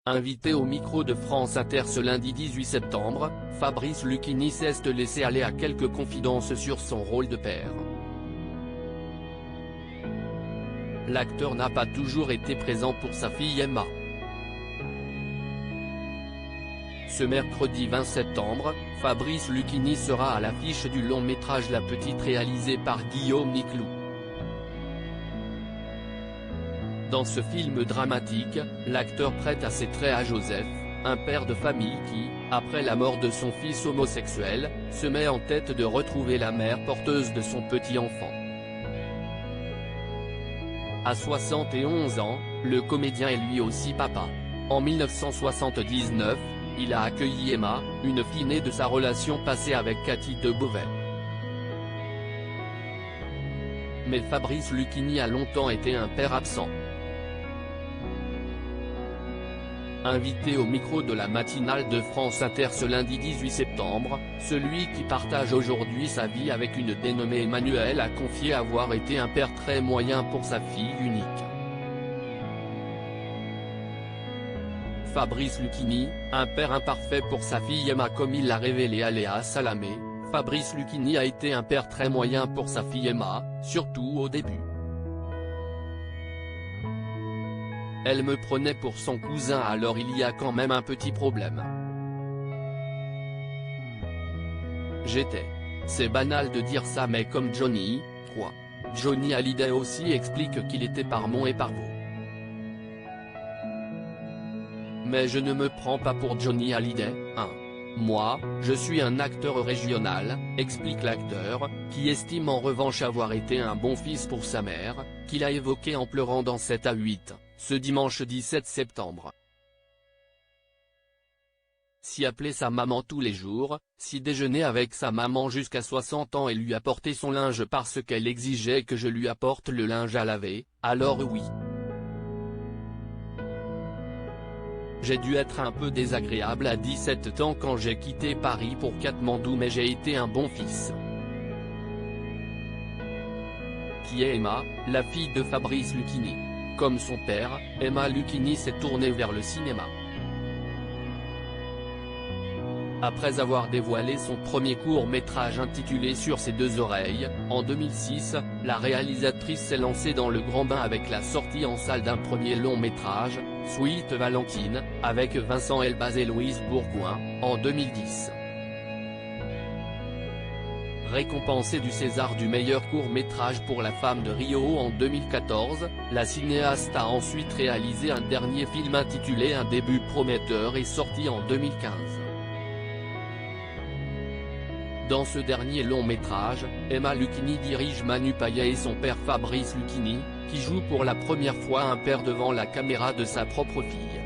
Invité au micro de France Inter ce lundi 18 septembre, Fabrice Lucchini s'est laissé aller à quelques confidences sur son rôle de père. L'acteur n'a pas toujours été présent pour sa fille Emma. Ce mercredi 20 septembre, Fabrice Lucchini sera à l'affiche du long métrage La Petite réalisé par Guillaume Niclou. Dans ce film dramatique, l'acteur prête à ses traits à Joseph, un père de famille qui, après la mort de son fils homosexuel, se met en tête de retrouver la mère porteuse de son petit enfant. À 71 ans, le comédien est lui aussi papa. En 1979, il a accueilli Emma, une fille née de sa relation passée avec Cathy de Beauvais. Mais Fabrice Lucchini a longtemps été un père absent. Invité au micro de la matinale de France Inter ce lundi 18 septembre, celui qui partage aujourd'hui sa vie avec une dénommée Emmanuelle a confié avoir été un père très moyen pour sa fille unique. Fabrice Lucchini, un père imparfait pour sa fille Emma comme il l'a révélé à Léa Salamé, Fabrice Lucchini a été un père très moyen pour sa fille Emma, surtout au début. Elle me prenait pour son cousin alors il y a quand même un petit problème. C'est banal de dire ça mais comme Johnny, quoi. Johnny Hallyday aussi explique qu'il était par mon et par vous. Mais je ne me prends pas pour Johnny Hallyday, hein. Moi, je suis un acteur régional, explique l'acteur, qui estime en revanche avoir été un bon fils pour sa mère, qu'il a évoqué en pleurant dans 7 à 8, ce dimanche 17 septembre. Si appeler sa maman tous les jours, si déjeuner avec sa maman jusqu'à 60 ans et lui apporter son linge parce qu'elle exigeait que je lui apporte le linge à laver, alors oui. J'ai dû être un peu désagréable à 17 ans quand j'ai quitté Paris pour Katmandou mais j'ai été un bon fils. Qui est Emma, la fille de Fabrice Lucchini. Comme son père, Emma Lucchini s'est tournée vers le cinéma. Après avoir dévoilé son premier court-métrage intitulé Sur ses deux oreilles, en 2006, la réalisatrice s'est lancée dans le grand bain avec la sortie en salle d'un premier long-métrage, Sweet Valentine, avec Vincent Elbaz et Louise Bourgoin, en 2010. Récompensée du César du meilleur court-métrage pour La femme de Rio en 2014, la cinéaste a ensuite réalisé un dernier film intitulé Un début prometteur et sorti en 2015. Dans ce dernier long-métrage, Emma Lucchini dirige Manu Payet et son père Fabrice Lucchini, qui joue pour la première fois un père devant la caméra de sa propre fille.